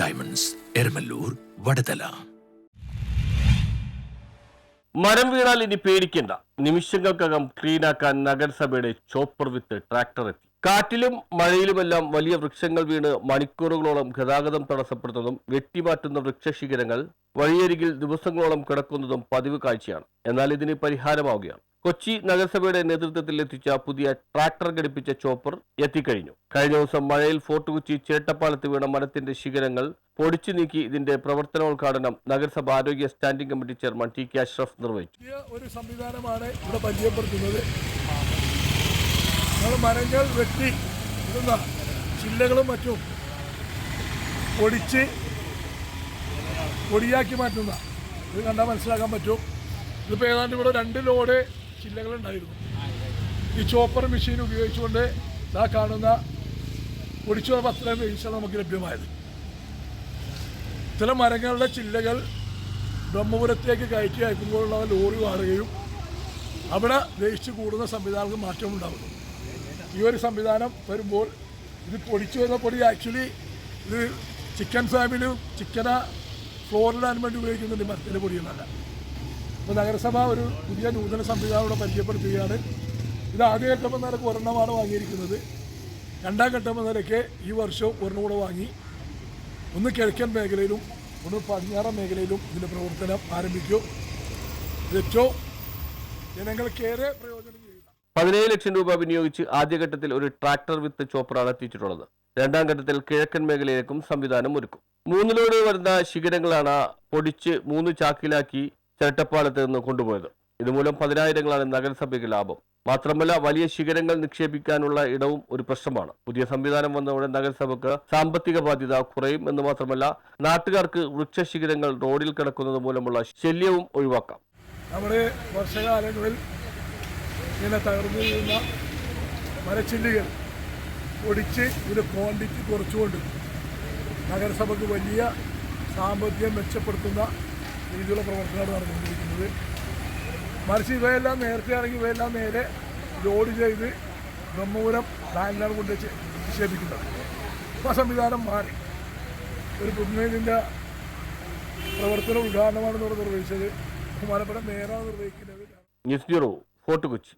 Diamonds, Eramallur, Vadathala. മരം വീണാൽ ഇനി പേടിക്കേണ്ട. നിമിഷങ്ങൾക്കകം ക്ലീനാക്കാൻ നഗരസഭയുടെ ചോപ്പർ വിത്ത് ട്രാക്ടർ എത്തി. കാറ്റിലും മഴയിലുമെല്ലാം വലിയ വൃക്ഷങ്ങൾ വീണ് മണിക്കൂറുകളോളം ഗതാഗതം തടസ്സപ്പെടുന്നതും വെട്ടിമാറ്റുന്ന വൃക്ഷശിഖരങ്ങൾ വഴിയരികിൽ ദിവസങ്ങളോളം കിടക്കുന്നതും പതിവ് കാഴ്ചയാണ്. എന്നാൽ ഇതിന് പരിഹാരമാവുകയാണ്. കൊച്ചി നഗരസഭയുടെ നേതൃത്വത്തിൽ എത്തിച്ച പുതിയ ട്രാക്ടർ ഘടിപ്പിച്ച ചോപ്പർ എത്തിക്കഴിഞ്ഞു. കഴിഞ്ഞ ദിവസം മഴയിൽ ഫോർട്ട് കൊച്ചി ചേട്ടപ്പാലത്ത് വീണ മരത്തിന്റെ ശിഖരങ്ങൾ പൊടിച്ചു നീക്കി ഇതിന്റെ പ്രവർത്തനോദ്ഘാടനം നഗരസഭ ആരോഗ്യ standing committee chairman T K Ashraf നിർവഹിച്ചു. ഒരു സംവിധാനമാണ് ഇവിടെ പരിചയപ്പെടുത്തുന്നത്. മരങ്ങൾ വെട്ടി ഇടുന്ന ചില്ലകളും മറ്റും പൊടിയാക്കി മാറ്റുന്ന ഇത് കണ്ടാൽ മനസ്സിലാക്കാൻ പറ്റും. ഇതിപ്പോൾ ഏതാണ്ട് ഇവിടെ 2 ലോഡ് ചില്ലകളുണ്ടായിരുന്നു. ഈ ചോപ്പർ മെഷീൻ ഉപയോഗിച്ചുകൊണ്ട് ഇതാ കാണുന്ന പൊടിച്ചു വന്ന അത്രയും വേസ്റ്റാണ് നമുക്ക് ലഭ്യമായത്. ഇത്തരം മരങ്ങളുടെ ചില്ലകൾ ബ്രഹ്മപുരത്തേക്ക് കയറ്റി അയക്കുമ്പോഴുള്ള ലോറി വാടുകയും അവിടെ വേസ്റ്റ് കൂടുന്ന സംവിധാനങ്ങൾക്ക് മാറ്റമുണ്ടാകുന്നു. ഈ ഒരു സംവിധാനം വരുമ്പോൾ ഇത് പൊടിച്ചു വരുന്ന പൊടി ആക്ച്വലി ഇത് ചിക്കൻ ഫാമിലും ഫ്ലോറിടാൻ വേണ്ടി ഉപയോഗിക്കുന്നുണ്ട്, മരത്തിൻ്റെ പൊടിയൊന്നല്ല. അപ്പോൾ നഗരസഭ ഒരു പുതിയ നൂതന സംവിധാനം ഇവിടെ പരിചയപ്പെടുത്തുകയാണ്. ഇത് ആദ്യ ഘട്ടം എന്ന നിലയ്ക്ക് ഒരെണ്ണമാണ് വാങ്ങിയിരിക്കുന്നത്. രണ്ടാം ഘട്ടം എന്ന നിലയ്ക്ക് ഈ വർഷവും ഒരെണ്ണം കൂടെ വാങ്ങി. ഒന്ന് കിഴക്കൻ മേഖലയിലും ഒന്ന് പടിഞ്ഞാറൻ മേഖലയിലും ഇതിൻ്റെ പ്രവർത്തനം ആരംഭിക്കും. ഏറ്റവും ജനങ്ങൾക്കേറെ പ്രയോജനം ചെയ്യുക. 17 ലക്ഷം രൂപ വിനിയോഗിച്ച് ആദ്യഘട്ടത്തിൽ ഒരു ട്രാക്ടർ വിത്ത് ചോപ്പറാണ് എത്തിച്ചിട്ടുള്ളത്. രണ്ടാം ഘട്ടത്തിൽ കിഴക്കൻ മേഖലയിലേക്കും സംവിധാനം ഒരുക്കും. 3 ലോഡ് വരുന്ന ശിഖരങ്ങളാണ് പൊടിച്ച് 3 ചാക്കിലാക്കി ചേട്ടപ്പാലത്ത് നിന്ന് കൊണ്ടുപോയത്. ഇതുമൂലം 10,000ങ്ങളാണ് നഗരസഭയ്ക്ക് ലാഭം. മാത്രമല്ല വലിയ ശിഖരങ്ങൾ നിക്ഷേപിക്കാനുള്ള ഇടവും ഒരു പ്രശ്നമാണ്. പുതിയ സംവിധാനം വന്നതോടെ നഗരസഭയ്ക്ക് സാമ്പത്തിക ബാധ്യത കുറയും എന്ന് മാത്രമല്ല നാട്ടുകാർക്ക് വൃക്ഷശിഖരങ്ങൾ റോഡിൽ കിടക്കുന്നത് മൂലമുള്ള ശല്യവും ഒഴിവാക്കാം. നമ്മുടെ വർഷകാലങ്ങളിൽ ഇങ്ങനെ തകർന്നു വീഴുന്ന മരച്ചില്ലുകൾ പൊടിച്ച് ഇതിൻ്റെ ക്വാണ്ടിറ്റി കുറച്ചുകൊണ്ട് നഗരസഭയ്ക്ക് വലിയ സാമ്പത്തികം മെച്ചപ്പെടുത്തുന്ന രീതിയിലുള്ള പ്രവർത്തനമാണ് നടന്നുകൊണ്ടിരിക്കുന്നത്. മറിച്ച് ഇവയെല്ലാം നേരത്തെ ആണെങ്കിൽ ഇവയെല്ലാം നേരെ ലോഡ് ചെയ്ത് ബ്രഹ്മപുരം പ്ലാന്റിലാണ് കൊണ്ട് നിക്ഷേപിക്കുന്നത്. അപ്പോൾ ആ സംവിധാനം മാറി. ഒരു പുതുമേതിൻ്റെ പ്രവർത്തന ഉദ്ഘാടനമാണ് ഇവിടെ നിർവഹിച്ചത്. ബഹുമാനപ്പെട്ട മേയറാണ് നിർവഹിക്കുന്നത്. News bureau, fort Kochi.